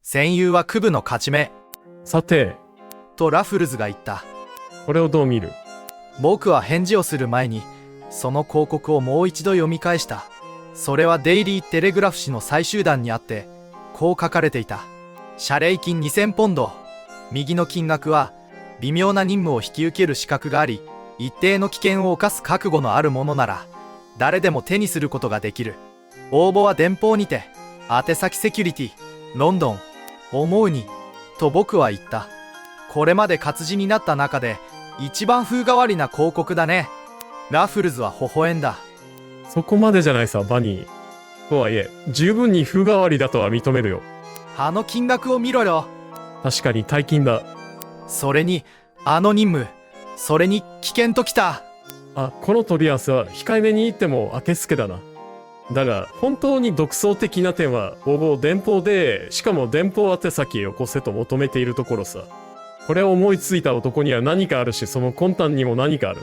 戦友はクブの勝ち目。さて、とラフルズが言った。これをどう見る？僕は返事をする前に、その広告をもう一度読み返した。それはデイリー・テレグラフ紙の最終段にあって、こう書かれていた。謝礼金2000ポンド。右の金額は、微妙な任務を引き受ける資格があり、一定の危険を冒す覚悟のあるものなら、誰でも手にすることができる。応募は電報にて、宛先セキュリティ、ロンドン、思うに、と僕は言った。これまで活字になった中で、一番風変わりな広告だね。ラフルズは微笑んだ。そこまでじゃないさ、バニー。とはいえ、十分に風変わりだとは認めるよ。あの金額を見ろよ。確かに大金だ。それに、あの任務。それに危険ときた。あ、この取り合わせは控えめに言ってもあけすけだな。だが、本当に独創的な点は、応募を電報で、しかも電報宛先へよこせと求めているところさ。これを思いついた男には何かあるし、その魂胆にも何かある。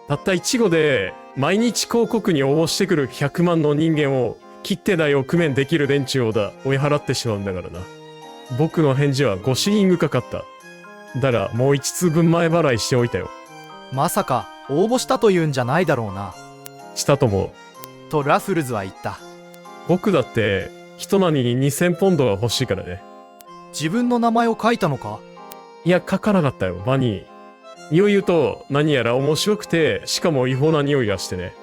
たった1語で、毎日広告に応募してくる100万の人間を、切手代を工面できる連中を追い払ってしまうんだからな。僕の返事は5シリングかかった。だが、もう1通分前払いしておいたよ。まさか、応募したというんじゃないだろうな。したとも。とラフルズは言った。僕だって、人並みに2000ポンドが欲しいからね。自分の名前を書いたのか？いや、書かなかったよ、バニー。匂い言うと、何やら面白くて、しかも違法な匂いがしてね。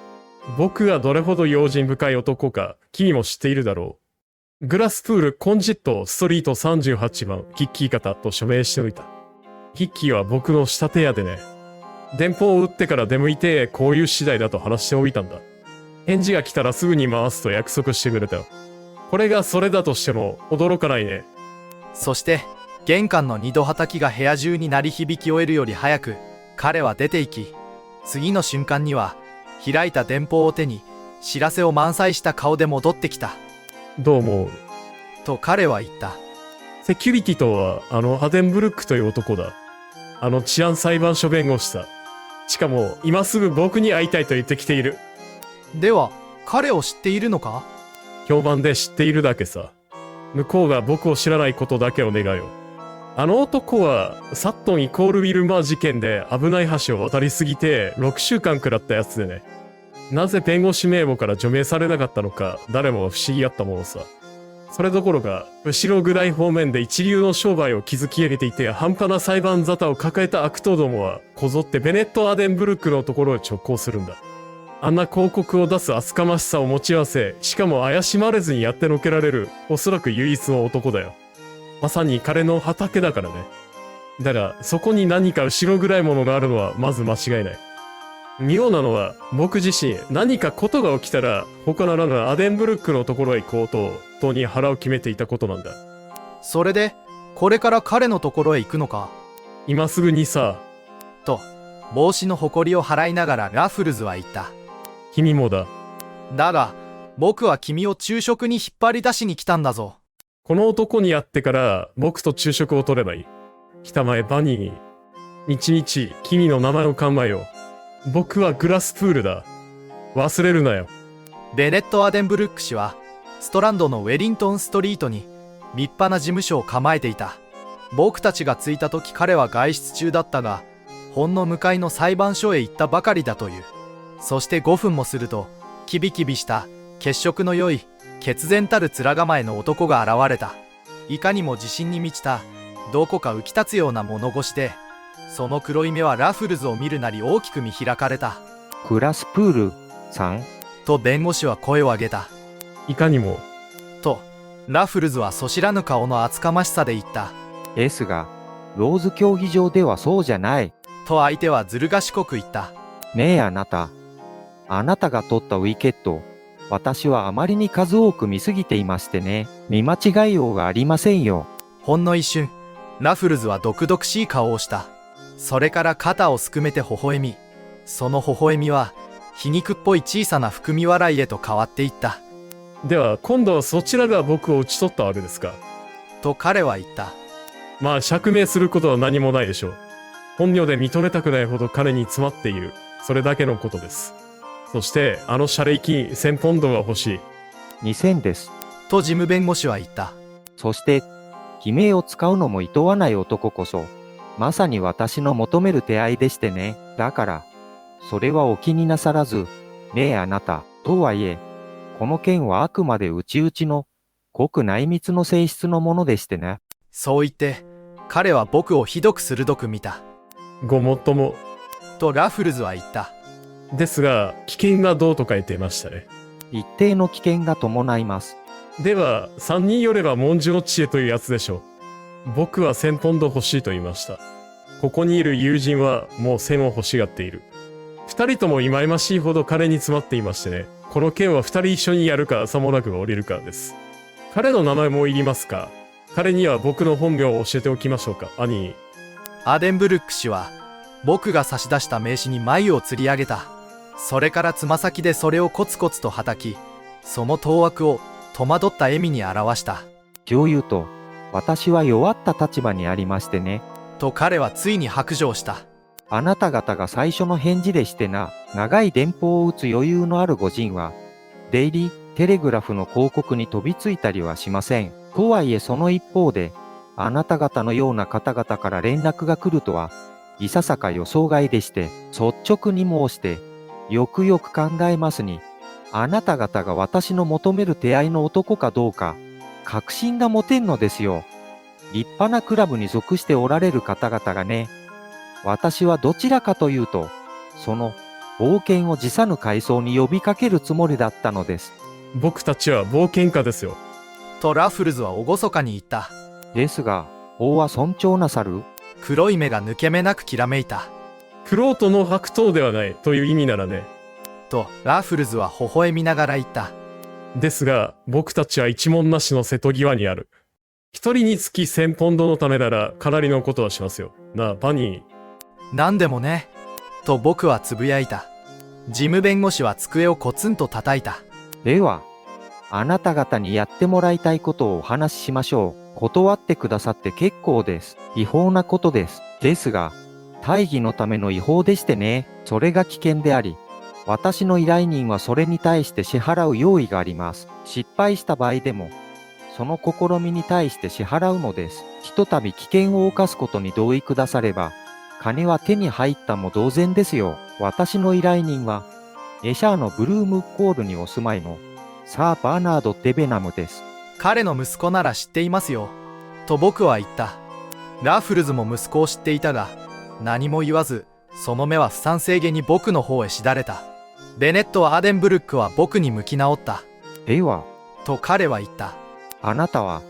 僕がどれほど用心深い男か、君も知っているだろう。グラスプールコンジェットストリート38番、ヒッキー方と署名しておいた。ヒッキーは僕の仕立て屋でね。電報を打ってから出向いて、こういう次第だと話しておいたんだ。返事が来たらすぐに回すと約束してくれたよ。これがそれだとしても、驚かないね。そして、玄関の二度叩きが部屋中に鳴り響き終えるより早く、彼は出て行き、次の瞬間には、開いた電報を手に、知らせを満載した顔で戻ってきた。どう思う？と彼は言った。セキュリティとは、アデンブルックという男だ。治安裁判所弁護士さ。しかも、今すぐ僕に会いたいと言ってきている。では、彼を知っているのか？評判で知っているだけさ。向こうが僕を知らないことだけを願うよ。あの男は、サットンイコールウィルマー事件で危ない橋を渡りすぎて6週間食らったやつでね。なぜ弁護士名簿から除名されなかったのか、誰もが不思議やったものさ。それどころか、後ろぐらい方面で一流の商売を築き上げていて、半端な裁判沙汰を抱えた悪党どもは、こぞってベネット・アデンブルックのところへ直行するんだ。あんな広告を出す厚かましさを持ち合わせ、しかも怪しまれずにやってのけられる、おそらく唯一の男だよ。まさに彼の畑だからね。だが、そこに何か後ろ暗いものがあるのはまず間違いない。妙なのは、僕自身何かことが起きたら、他ならぬアデンブルックのところへ行こうと、当に腹を決めていたことなんだ。それで、これから彼のところへ行くのか？今すぐにさ。と、帽子の誇りを払いながらラフルズは言った。君もだ。だが、僕は君を昼食に引っ張り出しに来たんだぞ。この男に会ってから僕と昼食を取ればいい。北前バニー。日々君の名前を考えよう。僕はグラスプールだ。忘れるなよ。ベネット・アデンブルック氏は、ストランドのウェリントンストリートに立派な事務所を構えていた。僕たちが着いた時彼は外出中だったが、ほんの向かいの裁判所へ行ったばかりだという。そして5分もすると、キビキビした血色の良い決然たる面構えの男が現れた。いかにも自信に満ちた、どこか浮き立つような物腰で、その黒い目はラフルズを見るなり大きく見開かれた。グラスプールさんと弁護士は声を上げた。いかにも。と、ラフルズはそしらぬ顔の厚かましさで言った。ですが、ローズ競技場ではそうじゃない。と相手はずる賢く言った。ねえあなた。あなたが取ったウィケット、私はあまりに数多く見すぎていましてね。見間違いようがありませんよ。ほんの一瞬、ラフルズは毒々しい顔をした。それから肩をすくめて微笑み、その微笑みは皮肉っぽい小さな含み笑いへと変わっていった。では、今度はそちらが僕を討ち取ったわけですか。と彼は言った。まあ、釈明することは何もないでしょう。本名で認めたくないほど彼に詰まっている。それだけのことです。そして、謝礼金1000ポンドが欲しい。2000です。と事務弁護士は言った。そして、偽名を使うのも厭わない男こそ、まさに私の求める手合いでしてね。だから、それはお気になさらず、ねえあなた。とはいえ、この件はあくまで内々の、ごく内密の性質のものでしてね。そう言って、彼は僕をひどく鋭く見た。ごもっとも。とラフルズは言った。ですが、危険がどうとか言っていましたね。一定の危険が伴います。では、3人よれば文殊の知恵というやつでしょう。僕は1000ポンド欲しいと言いました。ここにいる友人はもう1000を欲しがっている。2人とも忌々しいほど金に詰まっていましてね。この件は2人一緒にやるかさもなく降りるかです。彼の名前もいりますか？彼には僕の本名を教えておきましょうか、兄。アデンブルック氏は僕が差し出した名刺に眉を吊り上げた。それからつま先でそれをコツコツと叩き、その当惑を戸惑った笑みに表した。女優と、私は弱った立場にありましてね。と彼はついに白状した。あなた方が最初の返事でしてな。長い電報を打つ余裕のある御人は、デイリー・テレグラフの広告に飛びついたりはしません。とはいえその一方で、あなた方のような方々から連絡が来るとは、いささか予想外でして、率直に申して、よくよく考えますに、あなた方が私の求める手合いの男かどうか、確信が持てんのですよ。立派なクラブに属しておられる方々がね、私はどちらかというと、その冒険を辞さぬ階層に呼びかけるつもりだったのです。僕たちは冒険家ですよ。とラフルズは厳かに言った。ですが、王は尊重なさる？黒い目が抜け目なくきらめいた。玄人の白桃ではないという意味ならね。とラフルズは微笑みながら言った。ですが、僕たちは一文なしの瀬戸際にある。一人につき1000ポンドのためならかなりのことはしますよ。なあ、バニー。なんでもね。と僕はつぶやいた。事務弁護士は机をコツンと叩いた。では、あなた方にやってもらいたいことをお話ししましょう。断ってくださって結構です。違法なことです。ですが、大義のための違法でしてね。それが危険であり、私の依頼人はそれに対して支払う用意があります。失敗した場合でも、その試みに対して支払うのです。ひとたび危険を冒すことに同意くだされば、金は手に入ったも同然ですよ。私の依頼人は、エシャーのブルームコールにお住まいの、サー・バーナード・デベナムです。彼の息子なら知っていますよ。と僕は言った。ラフルズも息子を知っていたが、何も言わず、その目は不賛成げに僕の方へしだれた。ベネット・アーデンブルックは僕に向き直った。では、と彼は言った。あなたは、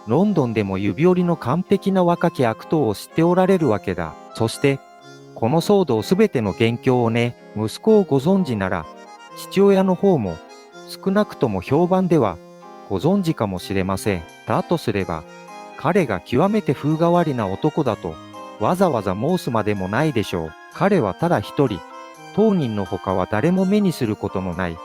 ロンドンでも指折りの完璧な若き悪党を知っておられるわけだ。そして、この騒動すべての元凶をね、息子をご存知なら、父親の方も、少なくとも評判では、ご存知かもしれません。だとすれば、彼が極めて風変わりな男だと、わざわざ申すまでもないでしょう。彼はただ一人、当人の他は誰も目にすることのない、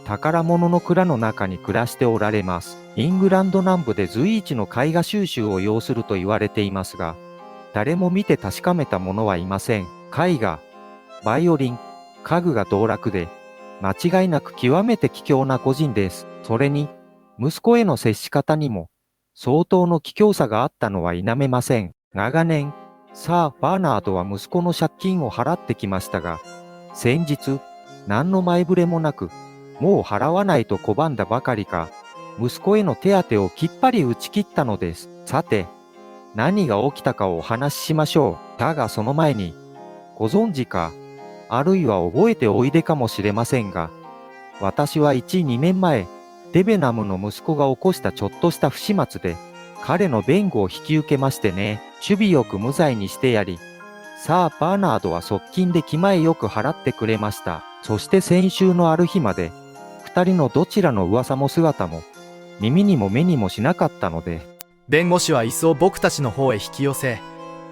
宝物の蔵の中に暮らしておられます。イングランド南部で随一の絵画収集を要すると言われていますが、誰も見て確かめた者はいません。絵画、バイオリン、家具が道楽で、間違いなく極めて卑怯な個人です。それに、息子への接し方にも、相当の卑怯さがあったのは否めません。長年、サー・バーナードは息子の借金を払ってきましたが、先日、何の前触れもなく、もう払わないと拒んだばかりか、息子への手当をきっぱり打ち切ったのです。さて、何が起きたかをお話ししましょう。だがその前に、ご存知か、あるいは覚えておいでかもしれませんが、私は1、2年前、デベナムの息子が起こしたちょっとした不始末で、彼の弁護を引き受けましてね、首尾よく無罪にしてやり、さあバーナードは側近で気前よく払ってくれました。そして先週のある日まで、二人のどちらの噂も姿も、耳にも目にもしなかったので。弁護士は椅子を僕たちの方へ引き寄せ、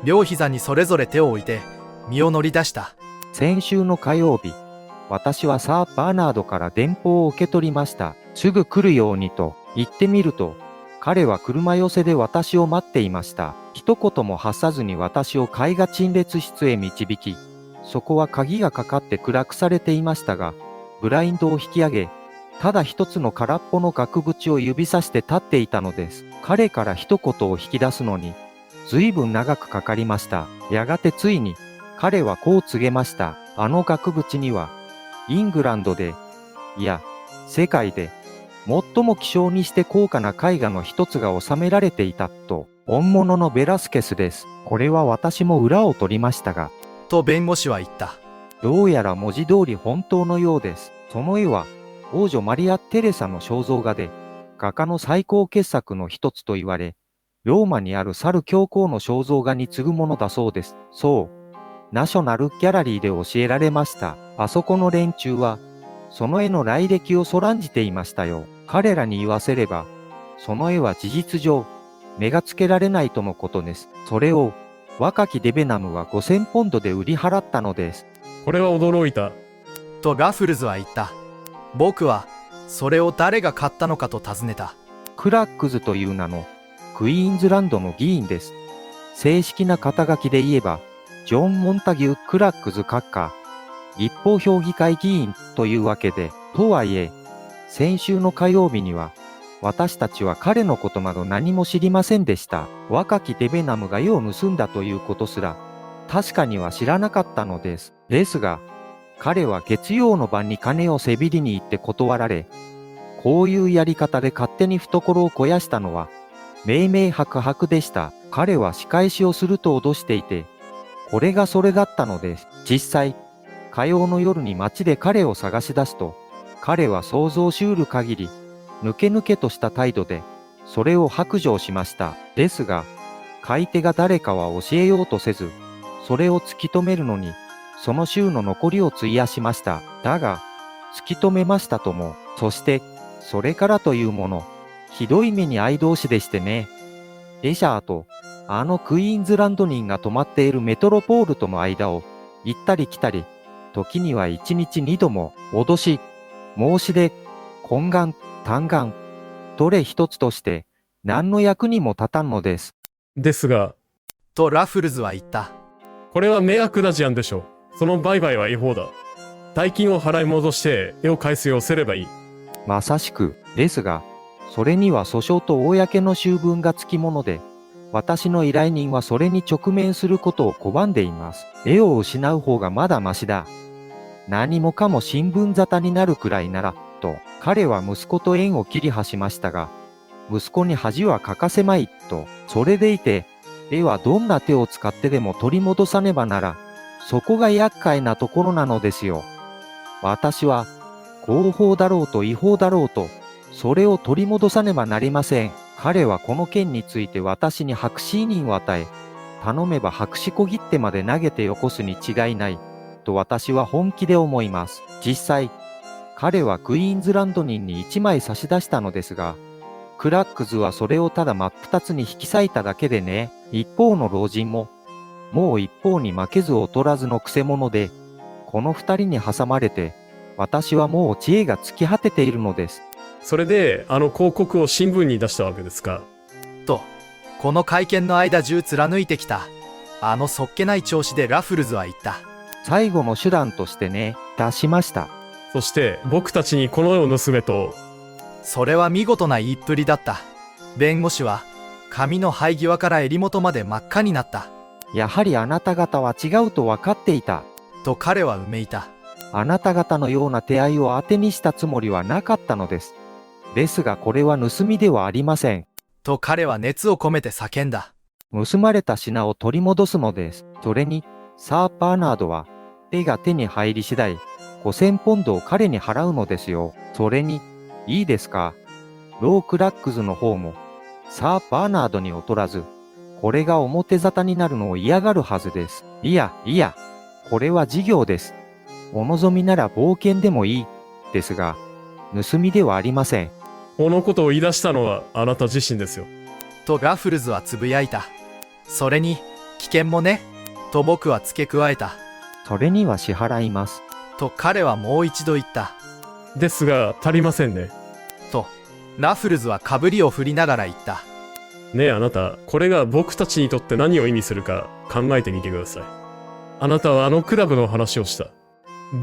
両膝にそれぞれ手を置いて、身を乗り出した。先週の火曜日、私はサー・バーナードから電報を受け取りました。すぐ来るようにと言ってみると、彼は車寄せで私を待っていました。一言も発さずに私を絵画陳列室へ導き、そこは鍵がかかって暗くされていましたが、ブラインドを引き上げ、ただ一つの空っぽの額縁を指さして立っていたのです。彼から一言を引き出すのに、随分長くかかりました。やがてついに、彼はこう告げました。あの額縁には、イングランドで、いや、世界で、最も希少にして高価な絵画の一つが収められていたと、本物のベラスケスです。これは私も裏を取りましたが、と弁護士は言った。どうやら文字通り本当のようです。その絵は、王女マリア・テレサの肖像画で、画家の最高傑作の一つと言われ、ローマにあるサル教皇の肖像画に次ぐものだそうです。そう、ナショナルギャラリーで教えられました。あそこの連中は、その絵の来歴をそらんじていましたよ。彼らに言わせれば、その絵は事実上、値がつけられないとのことです。それを、若きデベナムは5000ポンドで売り払ったのです。これは驚いた。とラフルズは言った。僕は、それを誰が買ったのかと尋ねた。クラックズという名の、クイーンズランドの議員です。正式な肩書きで言えば、ジョン・モンタギュー・クラックズ閣下、立法評議会議員というわけで、とはいえ、先週の火曜日には、私たちは彼のことなど何も知りませんでした。若きデベナムが絵を盗んだということすら、確かには知らなかったのです。ですが、彼は月曜の晩に金をせびりに行って断られ、こういうやり方で勝手に懐を肥やしたのは、明々白々でした。彼は仕返しをすると脅していて、これがそれだったのです。実際、火曜の夜に街で彼を探し出すと、彼は想像しうる限り、ぬけぬけとした態度で、それを白状しました。ですが、買い手が誰かは教えようとせず、それを突き止めるのに、その週の残りを費やしました。だが、突き止めましたとも、そして、それからというもの、ひどい目に遭い同士でしてね。エシャーと、あのクイーンズランド人が泊まっているメトロポールとの間を、行ったり来たり、時には1日2度も、脅し、申し出、懇願、嘆願、どれ一つとして、何の役にも立たんのです。ですが、とラフルズは言った。これは迷惑な事案でしょう。その売買は違法だ。大金を払い戻して絵を返すようすればいい。まさしく、ですが、それには訴訟と公の醜聞がつきもので、私の依頼人はそれに直面することを拒んでいます。絵を失う方がまだマシだ。何もかも新聞沙汰になるくらいなら、と、彼は息子と縁を切りはしましたが、息子に恥はかかせまい、と、それでいて、絵はどんな手を使ってでも取り戻さねばなら、そこが厄介なところなのですよ。私は、合法だろうと違法だろうと、それを取り戻さねばなりません。彼はこの件について私に白紙委任を与え、頼めば白紙小切手まで投げてよこすに違いない、と私は本気で思います。実際、彼はクイーンズランド人に1枚差し出したのですが、クラックズはそれをただ真っ二つに引き裂いただけでね。一方の老人も、もう一方に負けず劣らずのくせ者で、この二人に挟まれて、私はもう知恵が尽き果てているのです。それで、あの広告を新聞に出したわけですか。と、この会見の間中貫いてきた、あのそっけない調子でラフルズは言った。最後の手段としてね、出しました。そして僕たちにこの絵を盗めと。それは見事な言いっぷりだった。弁護士は髪の生え際から襟元まで真っ赤になった。やはりあなた方は違うと分かっていた。と彼はうめいた。あなた方のような手合いを当てにしたつもりはなかったのです。ですがこれは盗みではありません。と彼は熱を込めて叫んだ。盗まれた品を取り戻すのです。それに、サー・バーナードは、絵が手に入り次第、5000ポンドを彼に払うのですよ。それに、いいですか。ロー・クラックズの方も、サー・バーナードに劣らず、これが表沙汰になるのを嫌がるはずです。いや、これは事業です。お望みなら冒険でもいい、ですが、盗みではありません。このことを言い出したのはあなた自身ですよ。とラフルズはつぶやいた。それに、危険もね、と僕は付け加えた。それには支払います。と彼はもう一度言った。ですが、足りませんね。と、ラフルズはかぶりを振りながら言った。ねえあなた、これが僕たちにとって何を意味するか考えてみてください。あなたはあのクラブの話をした。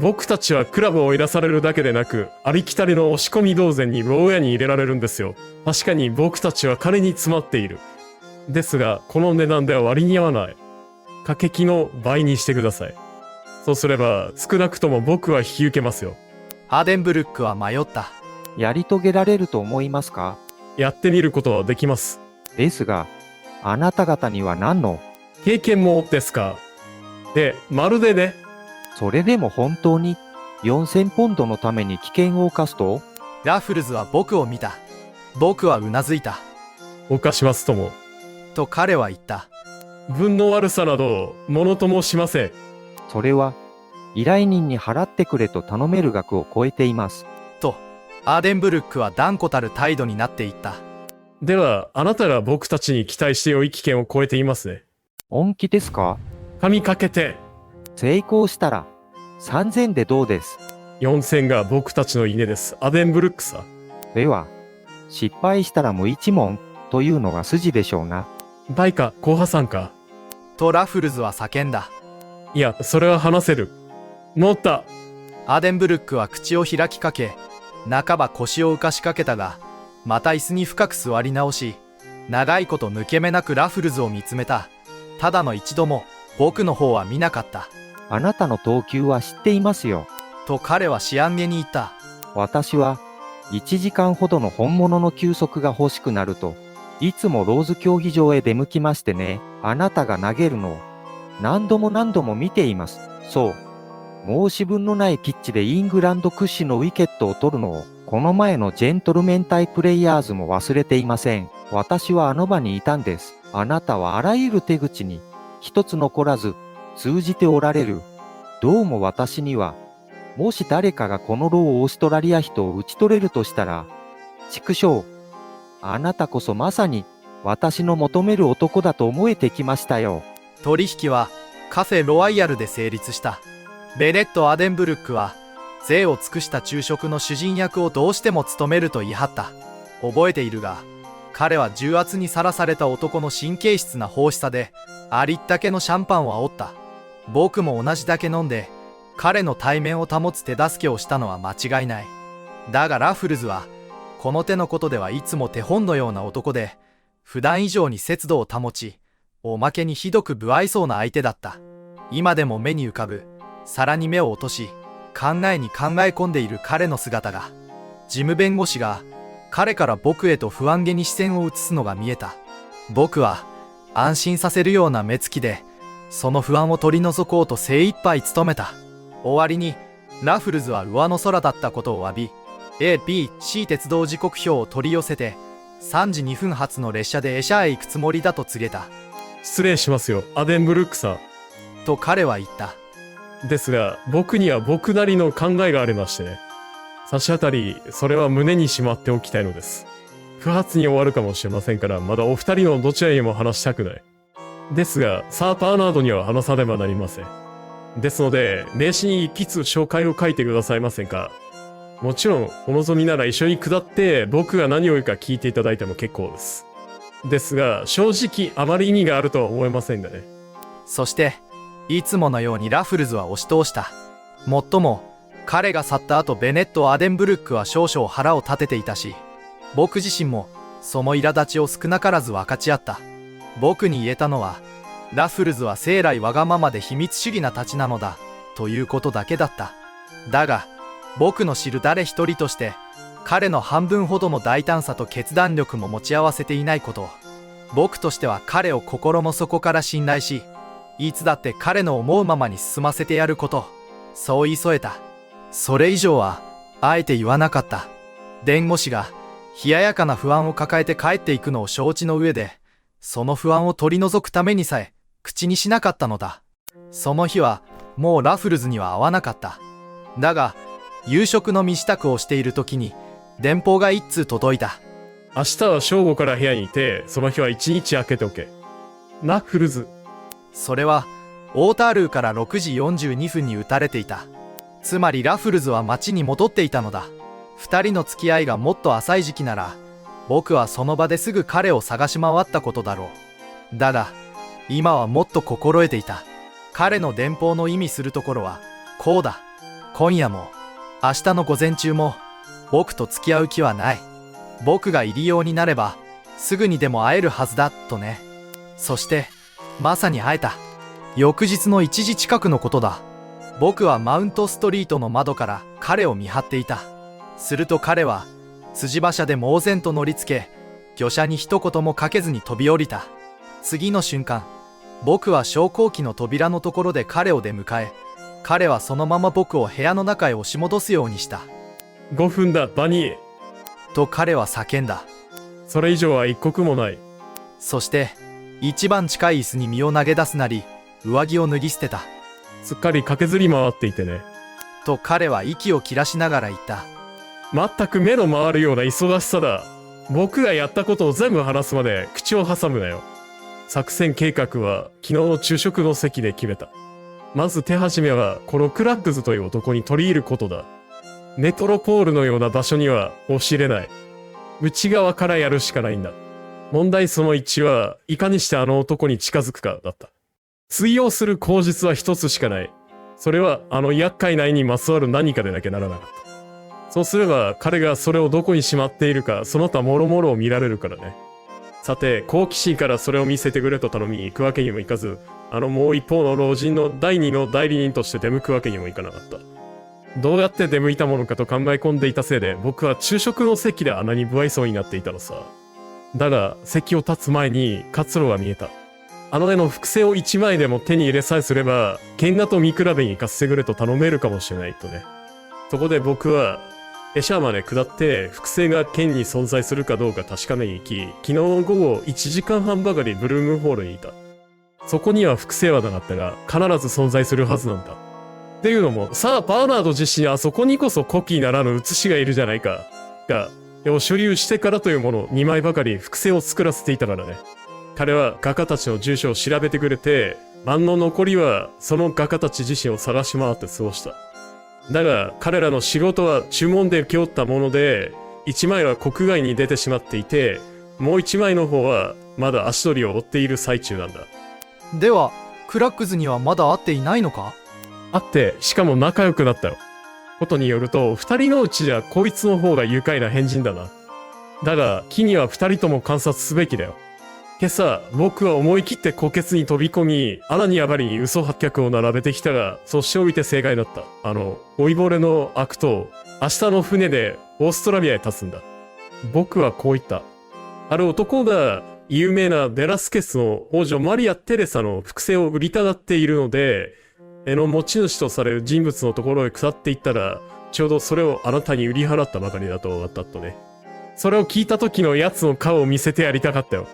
僕たちはクラブをいらされるだけでなく、ありきたりの押し込み同然に牢屋に入れられるんですよ。確かに僕たちは金に詰まっている。ですが、この値段では割に合わない。掛け金の倍にしてください。そうすれば、少なくとも僕は引き受けますよ。アデンブルックは迷った。やり遂げられると思いますか？やってみることはできます。ですが、あなた方には何の、経験もですか。で、まるでね、それでも本当に4000ポンドのために危険を冒すと？ラフルズは僕を見た。僕はうなずいた。犯しますとも。と彼は言った。分の悪さなど、ものともしません。それは、依頼人に払ってくれと頼める額を超えています。と、アーデンブルックは断固たる態度になっていった。では、あなたが僕たちに期待して良い危険を超えていますね。本気ですか？神かけて、成功したら、3000でどうです？ 4000が僕たちの稲です。アデンブルックさ。では、失敗したら無一文というのが筋でしょうな。倍か、後破産か。とラフルズは叫んだ。いや、それは話せる。乗った。アーデンブルックは口を開きかけ、半ば腰を浮かしかけたが、また椅子に深く座り直し、長いこと抜け目なくラフルズを見つめた。ただの一度も僕の方は見なかった。あなたの等級は知っていますよ。と彼は思案げに言った。私は、1時間ほどの本物の休息が欲しくなると、いつもローズ競技場へ出向きましてね、あなたが投げるのを何度も何度も見ています。そう。申し分のないピッチでイングランド屈指のウィケットを取るのを、この前のジェントルメン対プレイヤーズも忘れていません。私はあの場にいたんです。あなたはあらゆる手口に、一つ残らず、通じておられる。どうも私には、もし誰かがこのローオーストラリア人を打ち取れるとしたら、畜生。あなたこそまさに、私の求める男だと思えてきましたよ。取引はカフェロワイヤルで成立した。ベネット・アデンブルックは贅を尽くした昼食の主人役をどうしても務めると言い張った。覚えているが、彼は重圧にさらされた男の神経質な放射でありったけのシャンパンを煽った。僕も同じだけ飲んで彼の体面を保つ手助けをしたのは間違いない。だがラフルズはこの手のことではいつも手本のような男で、普段以上に節度を保ち、おまけにひどく不愛想な相手だった。今でも目に浮かぶ、皿に目を落とし、考えに考え込んでいる彼の姿が、事務弁護士が彼から僕へと不安げに視線を移すのが見えた。僕は安心させるような目つきで、その不安を取り除こうと精一杯努めた。終わりに、ラフルズは上の空だったことを詫び、A、B、C 鉄道時刻表を取り寄せて、3時2分発の列車でエシャへ行くつもりだと告げた。失礼しますよ、アデンブルックさん。と彼は言った。ですが、僕には僕なりの考えがありましてね。差し当たり、それは胸にしまっておきたいのです。不発に終わるかもしれませんから、まだお二人のどちらにも話したくない。ですが、サー・バーナードには話さねばなりません。ですので、名刺に一筆紹介を書いてくださいませんか。もちろん、お望みなら一緒に下って、僕が何を言うか聞いていただいても結構です。ですが、正直あまり意味があるとは思えませんがね。そして、いつものようにラフルズは押し通した。もっとも、彼が去った後ベネット・アデンブルックは少々腹を立てていたし、僕自身もその苛立ちを少なからず分かち合った。僕に言えたのは、ラフルズは生来わがままで秘密主義なたちなのだ、ということだけだった。だが、僕の知る誰一人として、彼の半分ほどの大胆さと決断力も持ち合わせていないことを、僕としては彼を心の底から信頼し、いつだって彼の思うままに進ませてやること、そう言い添えた。それ以上は、あえて言わなかった。弁護士が、冷ややかな不安を抱えて帰っていくのを承知の上で、その不安を取り除くためにさえ、口にしなかったのだ。その日は、もうラフルズには会わなかった。だが、夕食の身支度をしている時に、電報が一通届いた。明日は正午から部屋にいて、その日は一日空けておけ。ラフルズ。それは、オータールーから6時42分に打たれていた。つまりラフルズは町に戻っていたのだ。二人の付き合いがもっと浅い時期なら、僕はその場ですぐ彼を探し回ったことだろう。だが、今はもっと心得ていた。彼の電報の意味するところは、こうだ。今夜も明日の午前中も僕と付き合う気はない。僕が入りようになればすぐにでも会えるはずだとね。そしてまさに会えた。翌日の1時近くのことだ。僕はマウントストリートの窓から彼を見張っていた。すると彼は辻馬車で猛然と乗りつけ、魚車に一言もかけずに飛び降りた。次の瞬間、僕は昇降機の扉のところで彼を出迎え、彼はそのまま僕を部屋の中へ押し戻すようにした。5分だ、バニー。と彼は叫んだ。それ以上は一刻もない。そして一番近い椅子に身を投げ出すなり、上着を脱ぎ捨てた。すっかり駆けずり回っていてね。と彼は息を切らしながら言った。全く目の回るような忙しさだ。僕がやったことを全部話すまで口を挟むなよ。作戦計画は昨日の昼食の席で決めた。まず手始めはこのクラッグズという男に取り入ることだ。メトロポールのような場所には押し入れない。内側からやるしかないんだ。問題その1はいかにしてあの男に近づくかだった。通用する口実は一つしかない。それはあの厄介な絵にまつわる何かでなきゃならなかった。そうすれば彼がそれをどこにしまっているかその他もろもろを見られるからね。さて、好奇心からそれを見せてくれと頼みに行くわけにもいかず、もう一方の老人の第二の代理人として出向くわけにもいかなかった。どうやって出向いたものかと考え込んでいたせいで、僕は昼食の席であんなに不愛想になっていたのさ。だが、席を立つ前に活路が見えた。あの絵の複製を一枚でも手に入れさえすれば、原画と見比べに行かせてくれと頼めるかもしれないとね。そこで僕は、エシャーまで下って複製が剣に存在するかどうか確かめに行き、昨日午後1時間半ばかりブルームホールにいた。そこには複製はなかったが、必ず存在するはずなんだ。っていうのも、さあバーナード自身あそこにこそコキーならぬ写しがいるじゃないか。が、絵を所有してからというもの2枚ばかり複製を作らせていたからね。彼は画家たちの住所を調べてくれて、晩の残りはその画家たち自身を探し回って過ごした。だが彼らの仕事は注文で請け負ったもので、1枚は国外に出てしまっていて、もう1枚の方はまだ足取りを追っている最中なんだ。ではクラックズにはまだ会っていないのか？会って、しかも仲良くなったよ。ことによると、2人のうちじゃこいつの方が愉快な変人だな。だが木には2人とも観察すべきだよ。今朝、僕は思い切って虎穴に飛び込み、穴に上がりに嘘発脚を並べてきたが、そしておいて正解だった。老いぼれの悪党、明日の船でオーストラリアへ立つんだ。僕はこう言った。ある男が、有名なベラスケスの王女マリア・テレサの複製を売りたがっているので、絵の持ち主とされる人物のところへ下っていったら、ちょうどそれをあなたに売り払ったばかりだと分かったとね。それを聞いた時の奴の顔を見せてやりたかったよ。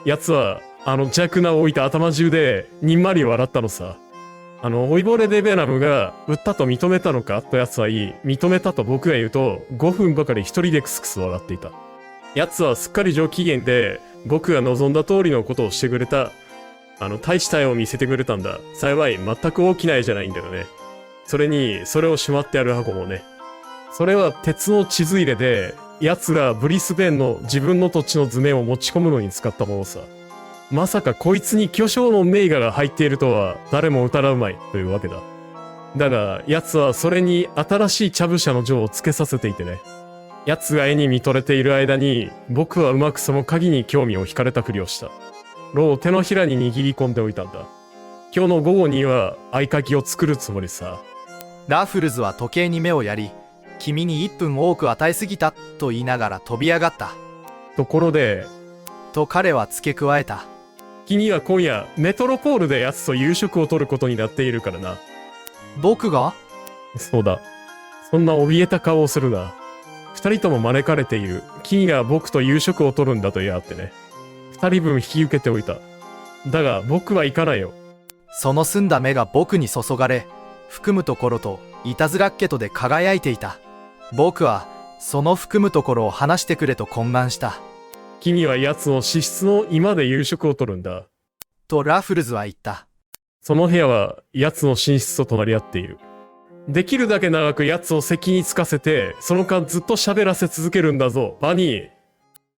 奴は、邪悪な置いた頭中で、にんまり笑ったのさ。老いぼれでベナムが、売ったと認めたのかと奴は言い、認めたと僕が言うと、5分ばかり一人でクスクス笑っていた。奴はすっかり上機嫌で、僕が望んだ通りのことをしてくれた。大した絵を見せてくれたんだ。幸い、全く大きな絵じゃないんだよね。それに、それをしまってある箱もね。それは鉄の地図入れで、奴がブリスベンの自分の土地の図面を持ち込むのに使ったものさ。まさかこいつに巨匠の名画が入っているとは誰も疑うまいというわけだ。だが奴はそれに新しい茶武者の錠をつけさせていてね。奴が絵に見とれている間に僕はうまくその鍵に興味を惹かれたふりをした。炉を手のひらに握り込んでおいたんだ。今日の午後には合鍵を作るつもりさ。ラフルズは時計に目をやり、君に1分多く与えすぎたと言いながら飛び上がった。ところで、と彼は付け加えた。君は今夜メトロポールで奴と夕食を取ることになっているからな。僕が？そうだ。そんな怯えた顔をするな。2人とも招かれている。君が僕と夕食を取るんだと言い合ってね。2人分引き受けておいた。だが僕は行かないよ。その澄んだ目が僕に注がれ、含むところといたずらっ気とで輝いていた。僕はその含むところを話してくれと懇願した。君は奴の資質の居間で夕食を取るんだ。とラフルズは言った。その部屋は奴の寝室と隣り合っている。できるだけ長く奴を席につかせて、その間ずっと喋らせ続けるんだぞ、バニー。